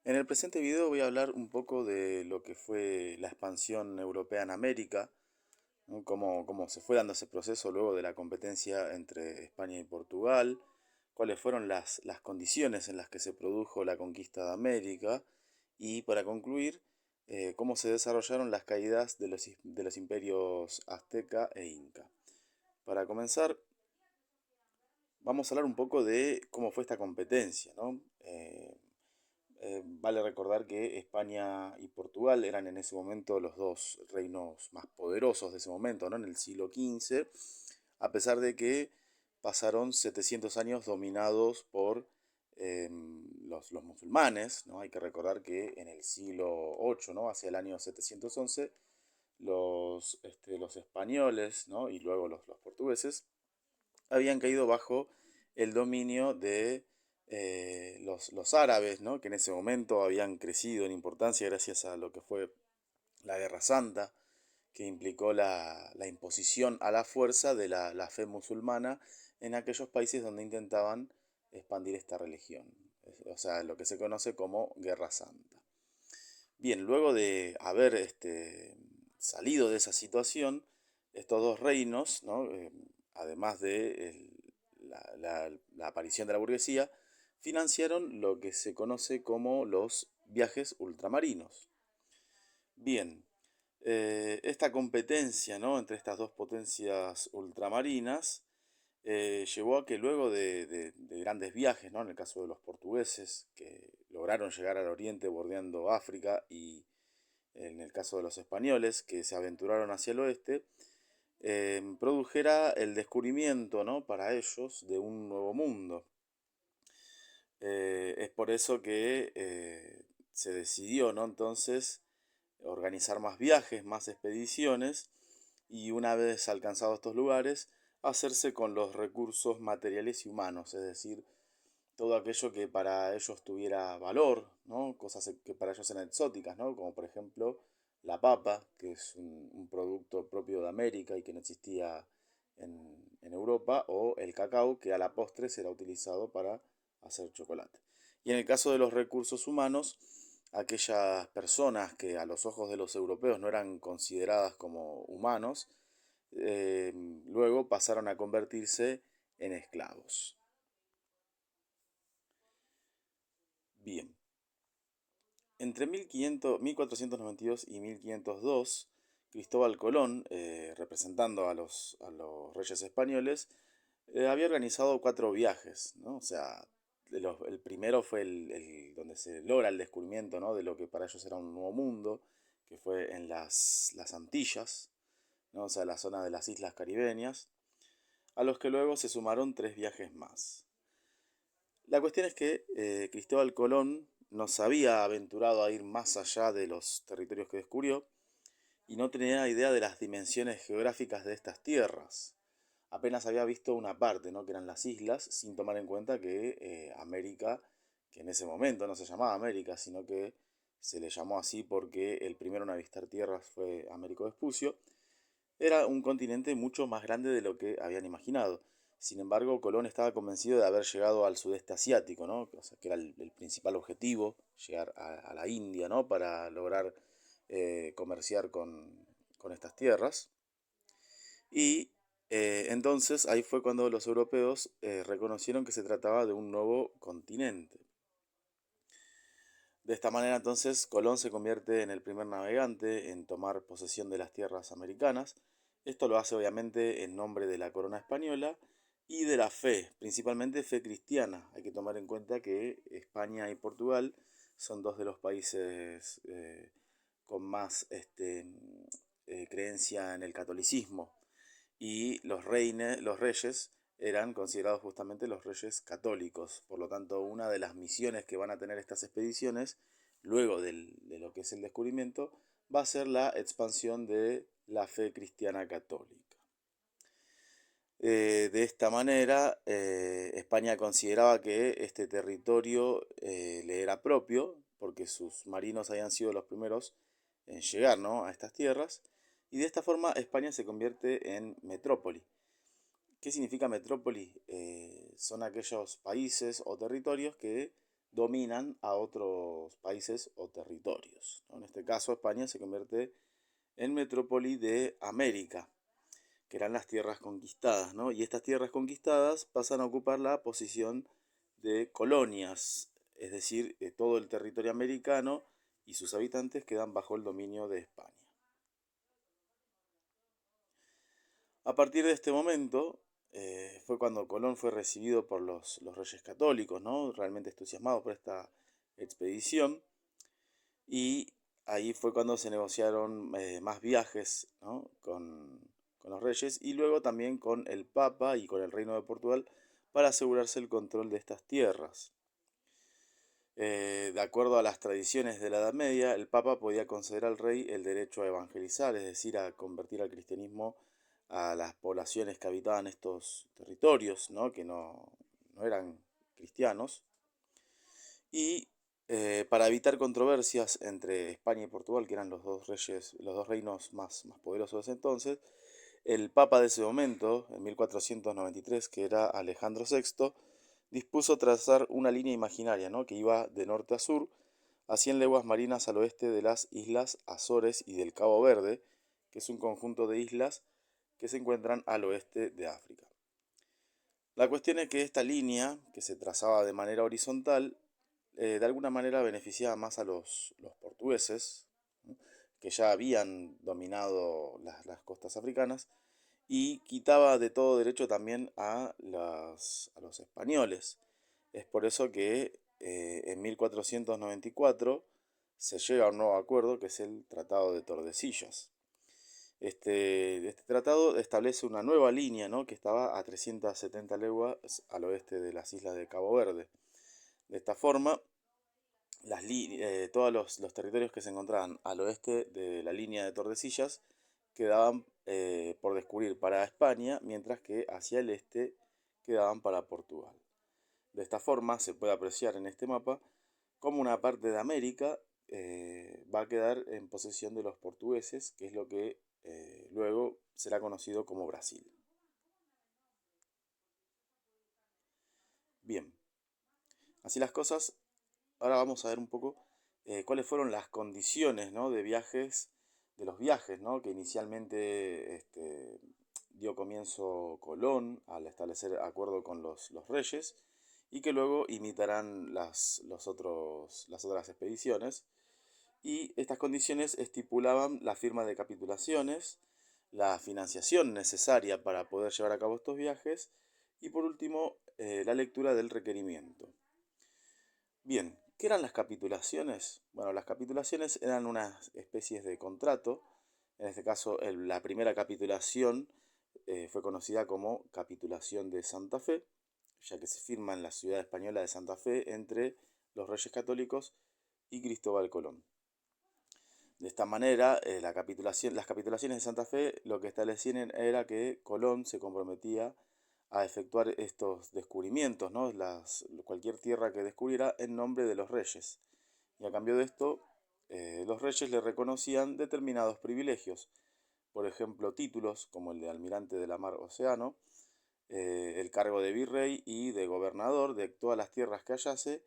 En el presente video voy a hablar un poco de lo que fue la expansión europea en América, ¿no? Cómo se fue dando ese proceso luego de la competencia entre España y Portugal, cuáles fueron las condiciones en las que se produjo la conquista de América y para concluir, cómo se desarrollaron las caídas de los imperios azteca e inca. Para comenzar, vamos a hablar un poco de cómo fue esta competencia, ¿no? Vale recordar que España y Portugal eran en ese momento los dos reinos más poderosos de ese momento, ¿no? En el siglo XV, a pesar de que pasaron 700 años dominados por los musulmanes, ¿no? Hay que recordar que en el siglo VIII, ¿no? Hacia el año 711, los españoles, ¿no? Y luego los portugueses habían caído bajo el dominio de los árabes, ¿no? Que en ese momento habían crecido en importancia gracias a lo que fue la Guerra Santa, que implicó la imposición a la fuerza de la fe musulmana en aquellos países donde intentaban expandir esta religión. O sea, lo que se conoce como Guerra Santa. Bien, luego de haber salido de esa situación, estos dos reinos, ¿no? Además de la aparición de la burguesía, financiaron lo que se conoce como los viajes ultramarinos. Bien, esta competencia, ¿no? Entre estas dos potencias ultramarinas llevó a que luego de grandes viajes, ¿no? En el caso de los portugueses, que lograron llegar al oriente bordeando África, y en el caso de los españoles, que se aventuraron hacia el oeste, produjera el descubrimiento, ¿no? Para ellos de un nuevo mundo. Es por eso que se decidió, ¿no? Entonces, organizar más viajes, más expediciones, y una vez alcanzados estos lugares, hacerse con los recursos materiales y humanos, es decir, todo aquello que para ellos tuviera valor, ¿no? Cosas que para ellos eran exóticas, ¿no? Como por ejemplo la papa, que es un producto propio de América y que no existía en Europa, o el cacao, que a la postre será utilizado para hacer chocolate. Y en el caso de los recursos humanos, aquellas personas que a los ojos de los europeos no eran consideradas como humanos, luego pasaron a convertirse en esclavos. Bien, entre 1492 y 1502, Cristóbal Colón, representando a los reyes españoles, había organizado cuatro viajes, ¿no? O sea, el primero fue donde se logra el descubrimiento, ¿no? De lo que para ellos era un nuevo mundo, que fue en las Antillas, ¿no? O sea, la zona de las islas caribeñas, a los que luego se sumaron tres viajes más. La cuestión es que Cristóbal Colón no se había aventurado a ir más allá de los territorios que descubrió y no tenía idea de las dimensiones geográficas de estas tierras. Apenas había visto una parte, ¿no? Que eran las islas, sin tomar en cuenta que América, que en ese momento no se llamaba América, sino que se le llamó así porque el primero en avistar tierras fue Américo Vespucio, era un continente mucho más grande de lo que habían imaginado. Sin embargo, Colón estaba convencido de haber llegado al sudeste asiático, ¿no? O sea, que era el principal objetivo, llegar a la India, ¿no? Para lograr comerciar con estas tierras. Y entonces ahí fue cuando los europeos reconocieron que se trataba de un nuevo continente. De esta manera entonces Colón se convierte en el primer navegante en tomar posesión de las tierras americanas. Esto lo hace obviamente en nombre de la corona española y de la fe, principalmente fe cristiana. Hay que tomar en cuenta que España y Portugal son dos de los países con más creencia en el catolicismo, y los reyes eran considerados justamente los reyes católicos. Por lo tanto, una de las misiones que van a tener estas expediciones, luego de lo que es el descubrimiento, va a ser la expansión de la fe cristiana católica. De esta manera, España consideraba que este territorio le era propio, porque sus marinos habían sido los primeros en llegar, ¿no? A estas tierras, y de esta forma España se convierte en metrópoli. ¿Qué significa metrópoli? Son aquellos países o territorios que dominan a otros países o territorios, ¿no? En este caso, España se convierte en metrópoli de América, que eran las tierras conquistadas, ¿no? Y estas tierras conquistadas pasan a ocupar la posición de colonias, es decir, todo el territorio americano y sus habitantes quedan bajo el dominio de España. A partir de este momento fue cuando Colón fue recibido por los reyes católicos, ¿no? Realmente entusiasmados por esta expedición, y ahí fue cuando se negociaron más viajes, ¿no? con los reyes y luego también con el Papa y con el Reino de Portugal para asegurarse el control de estas tierras. De acuerdo a las tradiciones de la Edad Media, el Papa podía conceder al rey el derecho a evangelizar, es decir, a convertir al cristianismo a las poblaciones que habitaban estos territorios, ¿no? Que no eran cristianos. Y para evitar controversias entre España y Portugal, que eran los dos reyes, los dos reinos más poderosos de ese entonces, el Papa de ese momento, en 1493, que era Alejandro VI, dispuso trazar una línea imaginaria, ¿no? Que iba de norte a sur, a 100 leguas marinas al oeste de las islas Azores y del Cabo Verde, que es un conjunto de islas que se encuentran al oeste de África. La cuestión es que esta línea, que se trazaba de manera horizontal, de alguna manera beneficiaba más a los portugueses, ¿no? Que ya habían dominado las costas africanas, y quitaba de todo derecho también a los españoles. Es por eso que en 1494 se llega a un nuevo acuerdo, que es el Tratado de Tordesillas. Este tratado establece una nueva línea, ¿no? Que estaba a 370 leguas al oeste de las islas de Cabo Verde. De esta forma, todos los territorios que se encontraban al oeste de la línea de Tordesillas quedaban por descubrir para España, mientras que hacia el este quedaban para Portugal. De esta forma se puede apreciar en este mapa cómo una parte de América va a quedar en posesión de los portugueses, que es lo que luego será conocido como Brasil. Bien, así las cosas, ahora vamos a ver un poco cuáles fueron las condiciones, ¿no? De los viajes, ¿no? Que inicialmente dio comienzo Colón al establecer acuerdo con los reyes y que luego imitarán las otras expediciones. Y estas condiciones estipulaban la firma de capitulaciones, la financiación necesaria para poder llevar a cabo estos viajes y por último la lectura del requerimiento. Bien, ¿qué eran las capitulaciones? Bueno, las capitulaciones eran unas especies de contrato. En este caso, la primera capitulación fue conocida como Capitulación de Santa Fe, ya que se firma en la ciudad española de Santa Fe entre los Reyes Católicos y Cristóbal Colón. De esta manera, las capitulaciones de Santa Fe lo que establecían era que Colón se comprometía a efectuar estos descubrimientos, ¿no? Cualquier tierra que descubriera en nombre de los reyes. Y a cambio de esto, los reyes le reconocían determinados privilegios, por ejemplo, títulos como el de almirante de la mar Océano, el cargo de virrey y de gobernador de todas las tierras que hallase,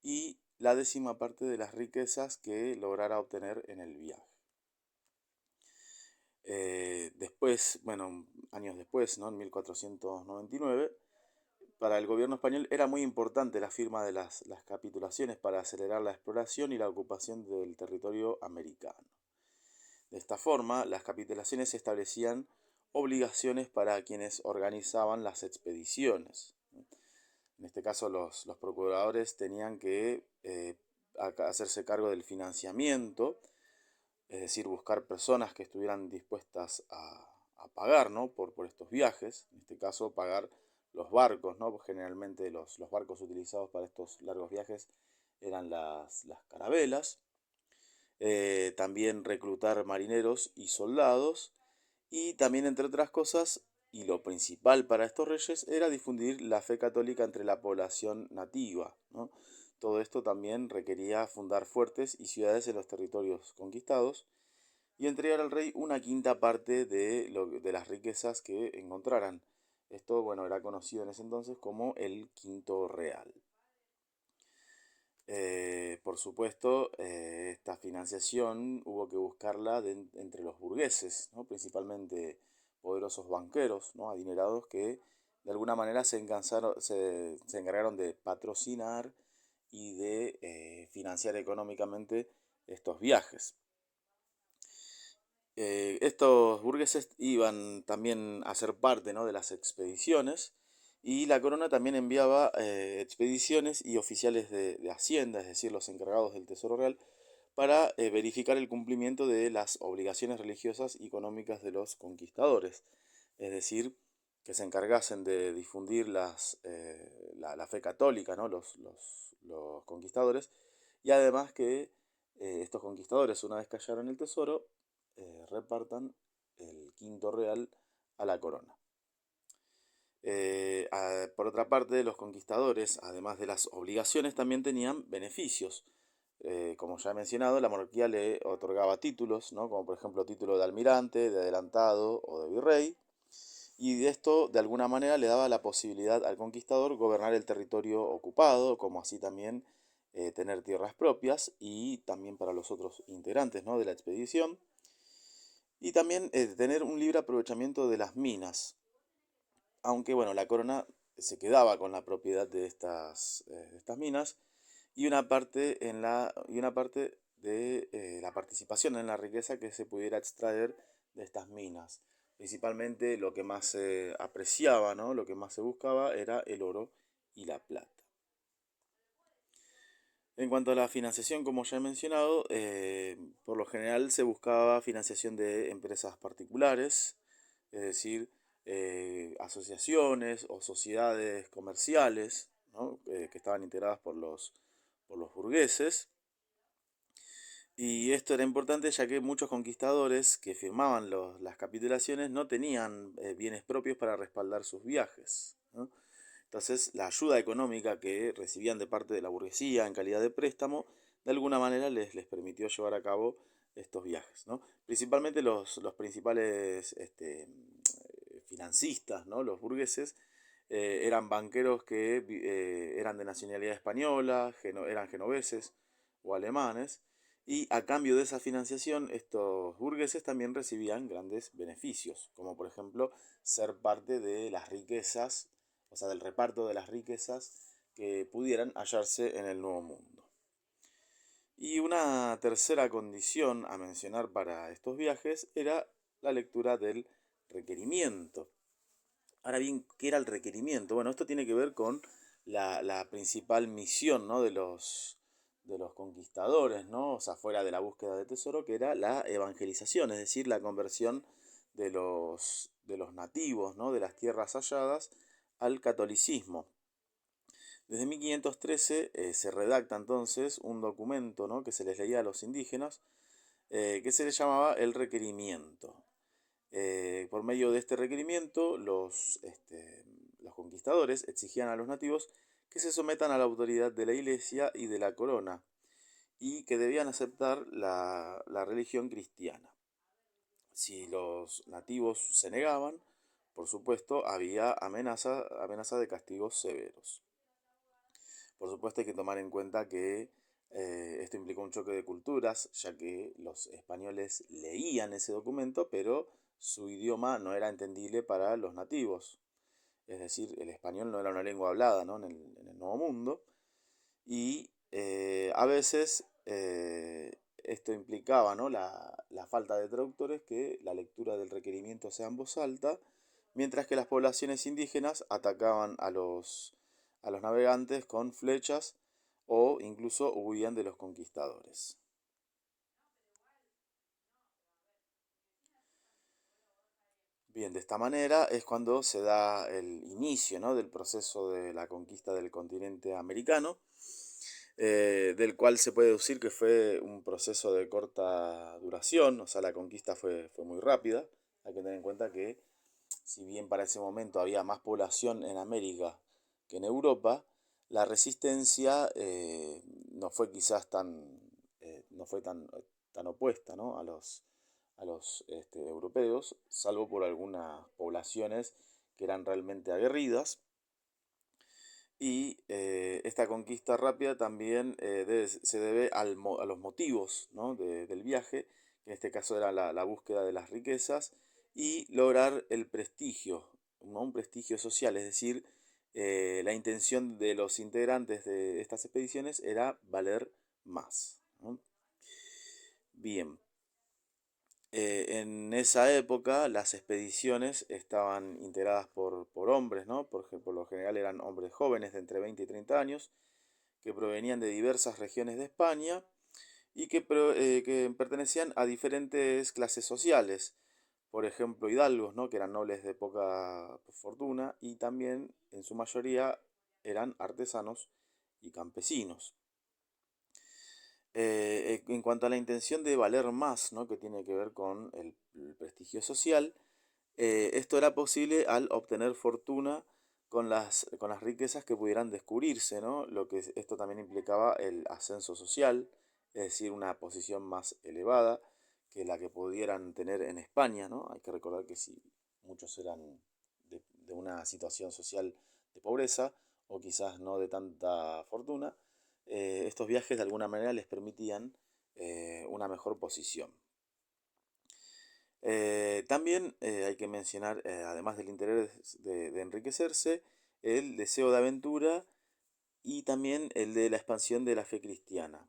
y la décima parte de las riquezas que lograra obtener en el viaje. Después, bueno, años después, ¿no? En 1499, para el gobierno español era muy importante la firma de las capitulaciones para acelerar la exploración y la ocupación del territorio americano. De esta forma, las capitulaciones establecían obligaciones para quienes organizaban las expediciones. En este caso, los procuradores tenían que hacerse cargo del financiamiento, es decir, buscar personas que estuvieran dispuestas a pagar, ¿no? por estos viajes, en este caso pagar los barcos, ¿no? Pues generalmente los barcos utilizados para estos largos viajes eran las carabelas, también reclutar marineros y soldados, y también, entre otras cosas, y lo principal para estos reyes, era difundir la fe católica entre la población nativa, ¿no? Todo esto también requería fundar fuertes y ciudades en los territorios conquistados y entregar al rey una quinta parte de las riquezas que encontraran. Esto, bueno, era conocido en ese entonces como el Quinto Real. Por supuesto, esta financiación hubo que buscarla entre los burgueses, ¿no? Principalmente poderosos banqueros, ¿no? Adinerados que de alguna manera se encargaron de patrocinar y de financiar económicamente estos viajes. Estos burgueses iban también a ser parte, ¿no?, de las expediciones, y la corona también enviaba expediciones y oficiales de Hacienda, es decir, los encargados del Tesoro Real, para verificar el cumplimiento de las obligaciones religiosas y económicas de los conquistadores, es decir, que se encargasen de difundir la fe católica, ¿no?, los conquistadores, y además que estos conquistadores, una vez que hallaron el tesoro, repartan el quinto real a la corona. Por otra parte, los conquistadores, además de las obligaciones, también tenían beneficios. Como ya he mencionado, la monarquía le otorgaba títulos, ¿no?, como por ejemplo título de almirante, de adelantado o de virrey, y de esto de alguna manera le daba la posibilidad al conquistador gobernar el territorio ocupado, como así también tener tierras propias, y también para los otros integrantes, ¿no?, de la expedición, y también tener un libre aprovechamiento de las minas, aunque bueno, la corona se quedaba con la propiedad de estas minas, y una parte de la participación en la riqueza que se pudiera extraer de estas minas. Principalmente lo que más se apreciaba, ¿no?, lo que más se buscaba era el oro y la plata. En cuanto a la financiación, como ya he mencionado, por lo general se buscaba financiación de empresas particulares, es decir, asociaciones o sociedades comerciales, ¿no?, que estaban integradas por los burgueses. Y esto era importante ya que muchos conquistadores que firmaban las capitulaciones no tenían bienes propios para respaldar sus viajes, ¿no? Entonces, la ayuda económica que recibían de parte de la burguesía en calidad de préstamo, de alguna manera les permitió llevar a cabo estos viajes, ¿no? Principalmente los principales financistas, ¿no?, los burgueses, eran banqueros que eran de nacionalidad española, eran genoveses o alemanes, y a cambio de esa financiación, estos burgueses también recibían grandes beneficios, como por ejemplo ser parte de las riquezas, o sea, del reparto de las riquezas que pudieran hallarse en el Nuevo Mundo. Y una tercera condición a mencionar para estos viajes era la lectura del requerimiento. Ahora bien, ¿qué era el requerimiento? Bueno, esto tiene que ver con la principal misión, ¿no?, de los conquistadores, ¿no? O sea, fuera de la búsqueda de tesoro, que era la evangelización, es decir, la conversión de los nativos, ¿no?, de las tierras halladas al catolicismo. Desde 1513 se redacta entonces un documento, ¿no?, que se les leía a los indígenas, que se les llamaba el requerimiento. Por medio de este requerimiento, los conquistadores exigían a los nativos que se sometan a la autoridad de la iglesia y de la corona, y que debían aceptar la religión cristiana. Si los nativos se negaban, por supuesto, había amenaza de castigos severos. Por supuesto, hay que tomar en cuenta que esto implicó un choque de culturas, ya que los españoles leían ese documento, pero su idioma no era entendible para los nativos. Es decir, el español no era una lengua hablada, ¿no?, en el Nuevo Mundo. Y a veces esto implicaba, ¿no?, la falta de traductores, que la lectura del requerimiento sea en voz alta, mientras que las poblaciones indígenas atacaban a los navegantes con flechas o incluso huían de los conquistadores. Bien, de esta manera es cuando se da el inicio, ¿no?, del proceso de la conquista del continente americano, del cual se puede deducir que fue un proceso de corta duración, o sea, la conquista fue muy rápida. Hay que tener en cuenta que si bien para ese momento había más población en América que en Europa, la resistencia no fue quizás no fue tan opuesta, ¿no?, a los europeos, salvo por algunas poblaciones que eran realmente aguerridas. Y esta conquista rápida también se debe a los motivos, ¿no? del viaje, que en este caso era la búsqueda de las riquezas y lograr el prestigio, ¿no? Un prestigio social, es decir, la intención de los integrantes de estas expediciones era valer más, ¿no? Bien, en esa época las expediciones estaban integradas por hombres, ¿no? Por lo general eran hombres jóvenes de entre 20 y 30 años que provenían de diversas regiones de España y que pertenecían a diferentes clases sociales. Por ejemplo, hidalgos, ¿no? Que eran nobles de poca fortuna y también en su mayoría eran artesanos y campesinos. En cuanto a la intención de valer más, ¿no? Que tiene que ver con el prestigio social, esto era posible al obtener fortuna con las riquezas que pudieran descubrirse, ¿no? Esto también implicaba el ascenso social, es decir, una posición más elevada que la que pudieran tener en España, ¿no? Hay que recordar que si muchos eran de una situación social de pobreza o quizás no de tanta fortuna, estos viajes de alguna manera les permitían una mejor posición. También hay que mencionar, además del interés de enriquecerse, el deseo de aventura y también el de la expansión de la fe cristiana.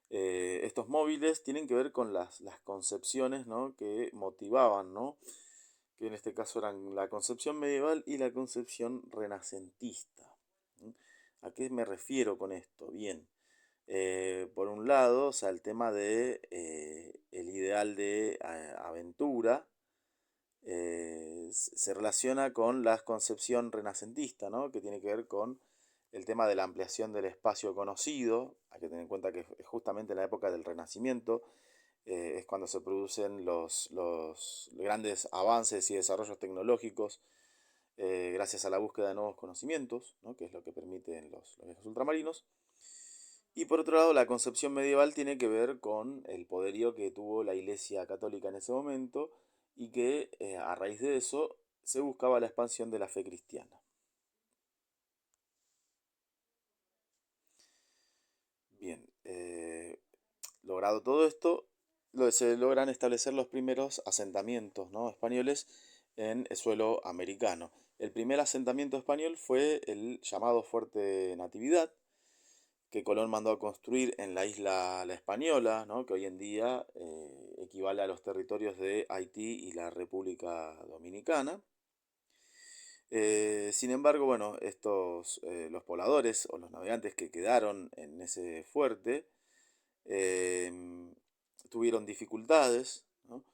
Estos móviles tienen que ver con las concepciones, ¿no? que motivaban, ¿no? Que en este caso eran la concepción medieval y la concepción renacentista. ¿Mm? ¿A qué me refiero con esto? Bien, por un lado, o sea, el tema de el ideal de aventura, se relaciona con la concepción renacentista, ¿no? Que tiene que ver con el tema de la ampliación del espacio conocido. Hay que tener en cuenta que es justamente en la época del Renacimiento es cuando se producen los grandes avances y desarrollos tecnológicos gracias a la búsqueda de nuevos conocimientos, ¿no? Que es lo que permiten los viajes ultramarinos. Y por otro lado, la concepción medieval tiene que ver con el poderío que tuvo la Iglesia Católica en ese momento y que a raíz de eso se buscaba la expansión de la fe cristiana. Bien, logrado todo esto, se logran establecer los primeros asentamientos, ¿no? españoles en el suelo americano. El primer asentamiento español fue el llamado Fuerte Natividad, que Colón mandó a construir en la isla La Española, ¿no? Que hoy en día equivale a los territorios de Haití y la República Dominicana. Sin embargo, bueno, los pobladores o los navegantes que quedaron en ese fuerte em, tuvieron dificultades, ¿no?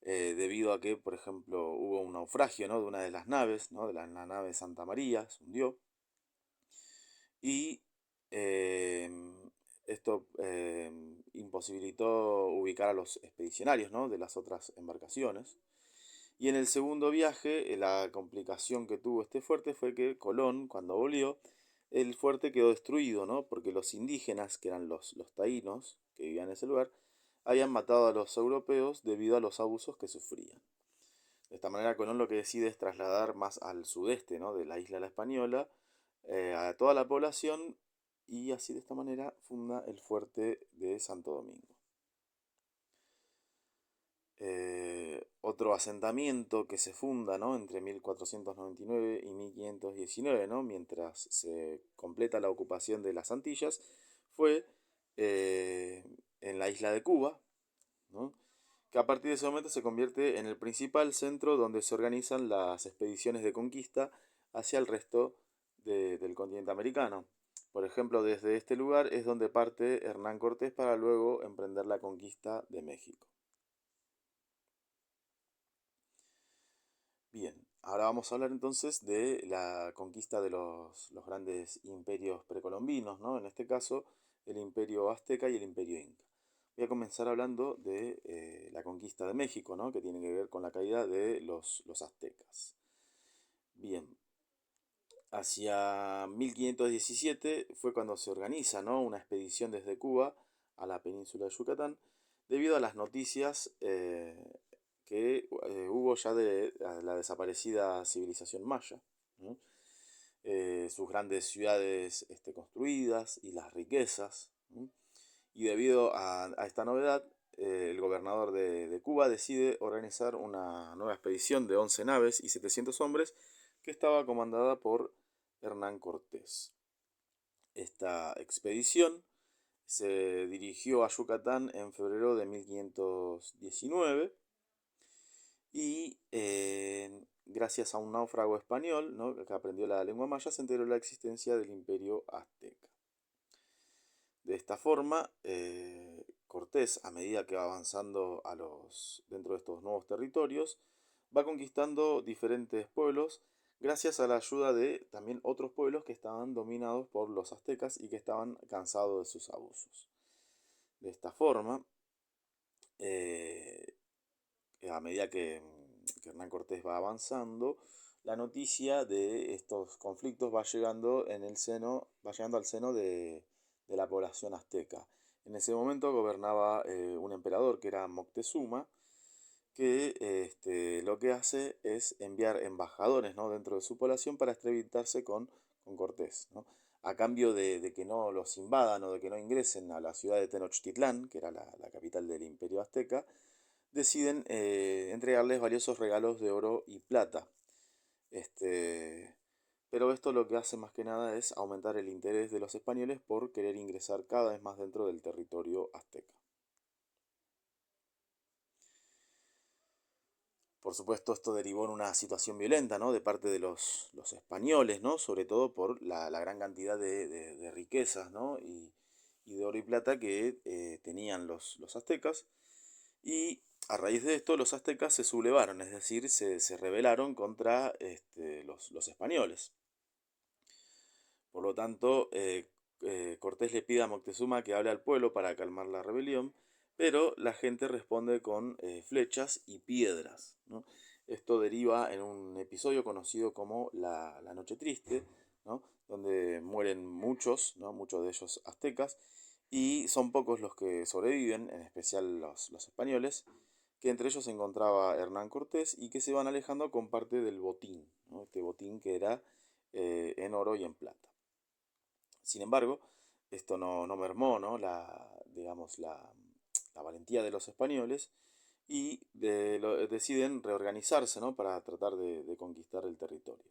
Debido a que, por ejemplo, hubo un naufragio, ¿no? de una de las naves, ¿no? de la nave Santa María, se hundió, y esto imposibilitó ubicar a los expedicionarios, ¿no? de las otras embarcaciones. Y en el segundo viaje, la complicación que tuvo este fuerte fue que Colón, cuando volvió, el fuerte quedó destruido, ¿no? Porque los indígenas, que eran los taínos, que vivían en ese lugar, habían matado a los europeos debido a los abusos que sufrían. De esta manera, Colón lo que decide es trasladar más al sudeste, ¿no? de la isla La Española a toda la población y así de esta manera funda el fuerte de Santo Domingo. Otro asentamiento que se funda, ¿no? entre 1499 y 1519, ¿no? mientras se completa la ocupación de las Antillas, fue en la isla de Cuba, ¿no? que a partir de ese momento se convierte en el principal centro donde se organizan las expediciones de conquista hacia el resto del continente americano. Por ejemplo, desde este lugar es donde parte Hernán Cortés para luego emprender la conquista de México. Bien, ahora vamos a hablar entonces de la conquista de los grandes imperios precolombinos, ¿no? En este caso, el imperio azteca y el imperio inca. Voy a comenzar hablando de la conquista de México, ¿no? Que tiene que ver con la caída de los aztecas. Bien, hacia 1517 fue cuando se organiza, ¿no? una expedición desde Cuba a la península de Yucatán, debido a las noticias que hubo ya de la desaparecida civilización maya, ¿no? sus grandes ciudades construidas y las riquezas. Y debido a esta novedad, el gobernador de Cuba decide organizar una nueva expedición de 11 naves y 700 hombres que estaba comandada por Hernán Cortés. Esta expedición se dirigió a Yucatán en febrero de 1519 y gracias a un náufrago español, ¿no?, que aprendió la lengua maya, se enteró de la existencia del imperio azteca. De esta forma, Cortés, a medida que va avanzando dentro de estos nuevos territorios, va conquistando diferentes pueblos gracias a la ayuda de también otros pueblos que estaban dominados por los aztecas y que estaban cansados de sus abusos. De esta forma, eh, a medida que Hernán Cortés va avanzando, la noticia de estos conflictos va llegando al seno de la población azteca. En ese momento gobernaba un emperador que era Moctezuma, que lo que hace es enviar embajadores, ¿no?, dentro de su población para entrevistarse con Cortés, ¿no?, a cambio de que no los invadan o de que no ingresen a la ciudad de Tenochtitlán, que era la capital del imperio azteca. Deciden entregarles valiosos regalos de oro y plata. Este, pero esto lo que hace más que nada es aumentar el interés de los españoles por querer ingresar cada vez más dentro del territorio azteca. Por supuesto, esto derivó en una situación violenta, ¿no?, de parte de los españoles, ¿no?, sobre todo por la gran cantidad de riquezas, ¿no?, y de oro y plata que tenían los aztecas. Y a raíz de esto, los aztecas se sublevaron, es decir, se rebelaron contra los españoles. Por lo tanto, Cortés le pide a Moctezuma que hable al pueblo para calmar la rebelión, pero la gente responde con flechas y piedras, ¿no? Esto deriva en un episodio conocido como la Noche Triste, ¿no?, donde mueren muchos, ¿no?, muchos de ellos aztecas, y son pocos los que sobreviven, en especial los españoles, que entre ellos se encontraba Hernán Cortés y que se van alejando con parte del botín, ¿no?, este botín que era en oro y en plata. Sin embargo, esto no mermó, ¿no?, digamos, la valentía de los españoles y deciden reorganizarse, ¿no?, para tratar de conquistar el territorio.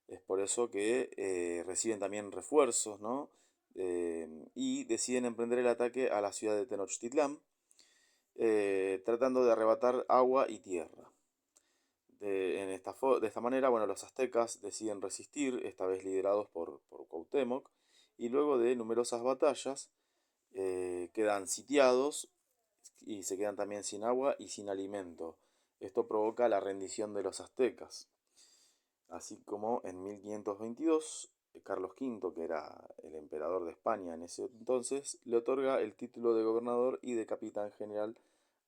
Es por eso que reciben también refuerzos, ¿no?, y deciden emprender el ataque a la ciudad de Tenochtitlán, tratando de arrebatar agua y tierra. De esta manera, bueno, los aztecas deciden resistir, esta vez liderados por Cuauhtémoc, y luego de numerosas batallas quedan sitiados y se quedan también sin agua y sin alimento. Esto provoca la rendición de los aztecas. Así como en 1522, Carlos V, que era el emperador de España en ese entonces, le otorga el título de gobernador y de capitán general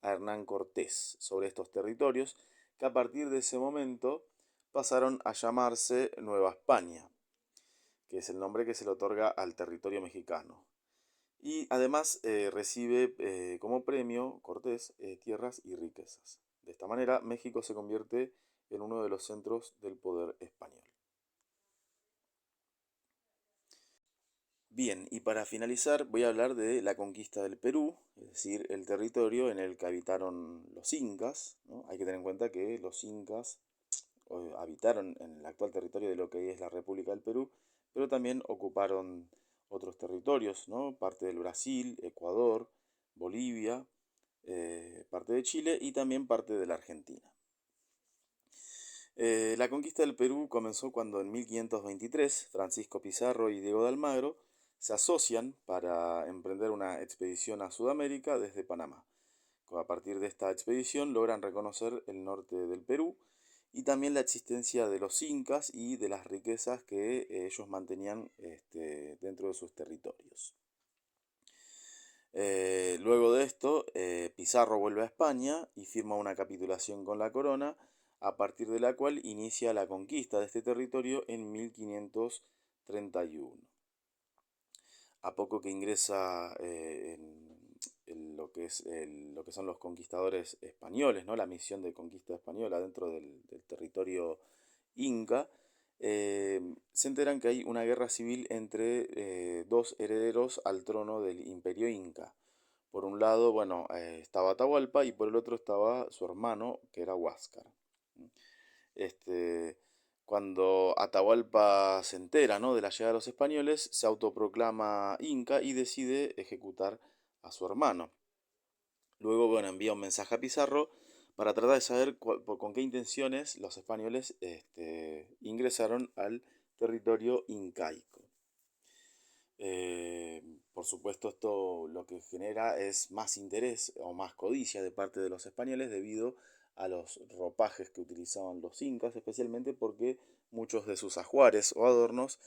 a Hernán Cortés sobre estos territorios, que a partir de ese momento pasaron a llamarse Nueva España, que es el nombre que se le otorga al territorio mexicano. Y además recibe como premio Cortés tierras y riquezas. De esta manera, México se convierte en uno de los centros del poder español. Bien, y para finalizar voy a hablar de la conquista del Perú, es decir, el territorio en el que habitaron los incas, ¿no? Hay que tener en cuenta que los incas habitaron en el actual territorio de lo que hoy es la República del Perú, pero también ocuparon otros territorios, ¿no?, parte del Brasil, Ecuador, Bolivia, parte de Chile y también parte de la Argentina. La conquista del Perú comenzó cuando en 1523 Francisco Pizarro y Diego de Almagro se asocian para emprender una expedición a Sudamérica desde Panamá. A partir de esta expedición logran reconocer el norte del Perú y también la existencia de los incas y de las riquezas que ellos mantenían dentro de sus territorios. Luego de esto, Pizarro vuelve a España y firma una capitulación con la corona, a partir de la cual inicia la conquista de este territorio en 1531. A poco que ingresa en lo que son los conquistadores españoles, ¿no?, la misión de conquista española dentro del territorio inca, se enteran que hay una guerra civil entre dos herederos al trono del Imperio Inca. Por un lado, bueno, estaba Atahualpa y por el otro estaba su hermano, que era Huáscar. Este, Cuando Atahualpa se entera, ¿no?, de la llegada de los españoles, se autoproclama Inca y decide ejecutar a su hermano. Luego, bueno, envía un mensaje a Pizarro para tratar de saber con qué intenciones los españoles ingresaron al territorio incaico. Eh, por supuesto, esto lo que genera es más interés o más codicia de parte de los españoles debido a los ropajes que utilizaban los incas, especialmente porque muchos de sus ajuares o adornos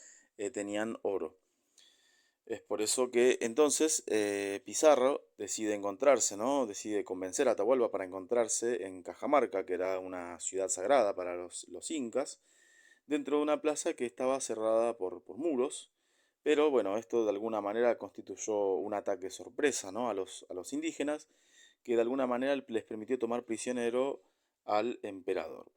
tenían oro. Es por eso que entonces Pizarro decide encontrarse, ¿no? Decide convencer a Atahualpa para encontrarse en Cajamarca, que era una ciudad sagrada para los incas, dentro de una plaza que estaba cerrada por muros. Pero bueno, esto de alguna manera constituyó un ataque sorpresa, ¿no?, a los indígenas, que de alguna manera les permitió tomar prisionero al emperador.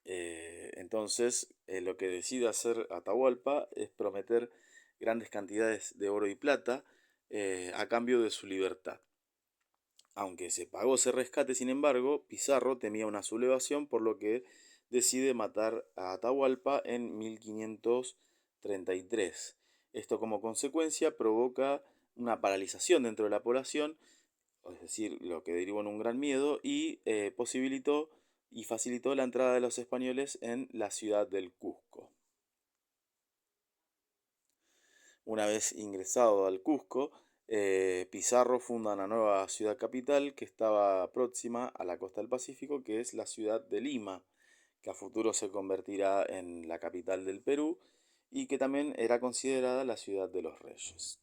Entonces, lo que decide hacer Atahualpa es prometer grandes cantidades de oro y plata a cambio de su libertad. Aunque se pagó ese rescate, sin embargo, Pizarro temía una sublevación, por lo que decide matar a Atahualpa en 1533. Esto como consecuencia provoca una paralización dentro de la población, es decir, lo que derivó en un gran miedo y posibilitó y facilitó la entrada de los españoles en la ciudad del Cusco. Una vez ingresado al Cusco, Pizarro funda una nueva ciudad capital que estaba próxima a la costa del Pacífico, que es la ciudad de Lima, que a futuro se convertirá en la capital del Perú y que también era considerada la ciudad de los reyes.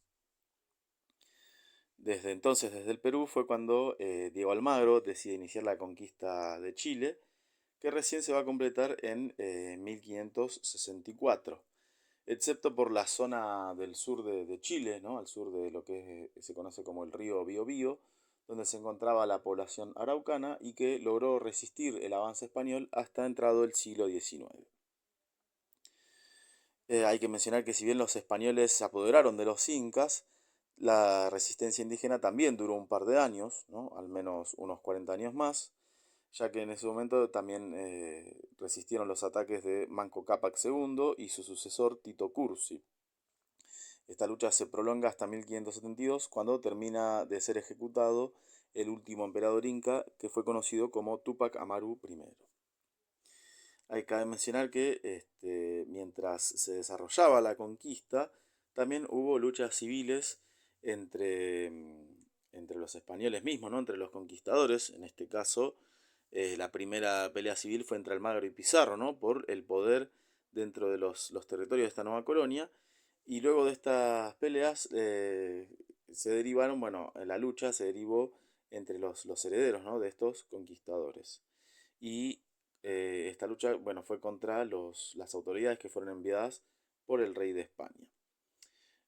Desde entonces, desde el Perú, fue cuando Diego Almagro decide iniciar la conquista de Chile, que recién se va a completar en 1564, excepto por la zona del sur de Chile, ¿no?, al sur de lo que se conoce como el río Biobío, donde se encontraba la población araucana y que logró resistir el avance español hasta entrado el siglo XIX. Hay que mencionar que si bien los españoles se apoderaron de los incas, la resistencia indígena también duró un par de años, ¿no?, al menos unos 40 años más, ya que en ese momento también resistieron los ataques de Manco Cápac II y su sucesor Tito Cursi. Esta lucha se prolonga hasta 1572, cuando termina de ser ejecutado el último emperador inca, que fue conocido como Túpac Amaru I. Hay que mencionar que mientras se desarrollaba la conquista, también hubo luchas civiles entre los españoles mismos, ¿no?, entre los conquistadores. En este caso, la primera pelea civil fue entre Almagro y Pizarro, ¿no?, por el poder dentro de los territorios de esta nueva colonia. Y luego de estas peleas se derivaron, bueno, la lucha se derivó entre los herederos, ¿no?, de estos conquistadores. Y esta lucha, bueno, fue contra las autoridades que fueron enviadas por el rey de España.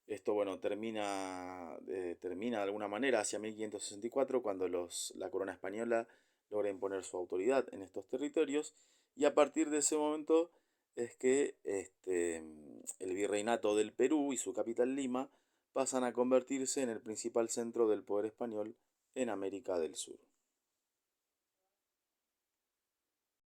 Esto, bueno, termina de alguna manera hacia 1564, cuando la corona española logra imponer su autoridad en estos territorios, y a partir de ese momento es que el virreinato del Perú y su capital Lima pasan a convertirse en el principal centro del poder español en América del Sur.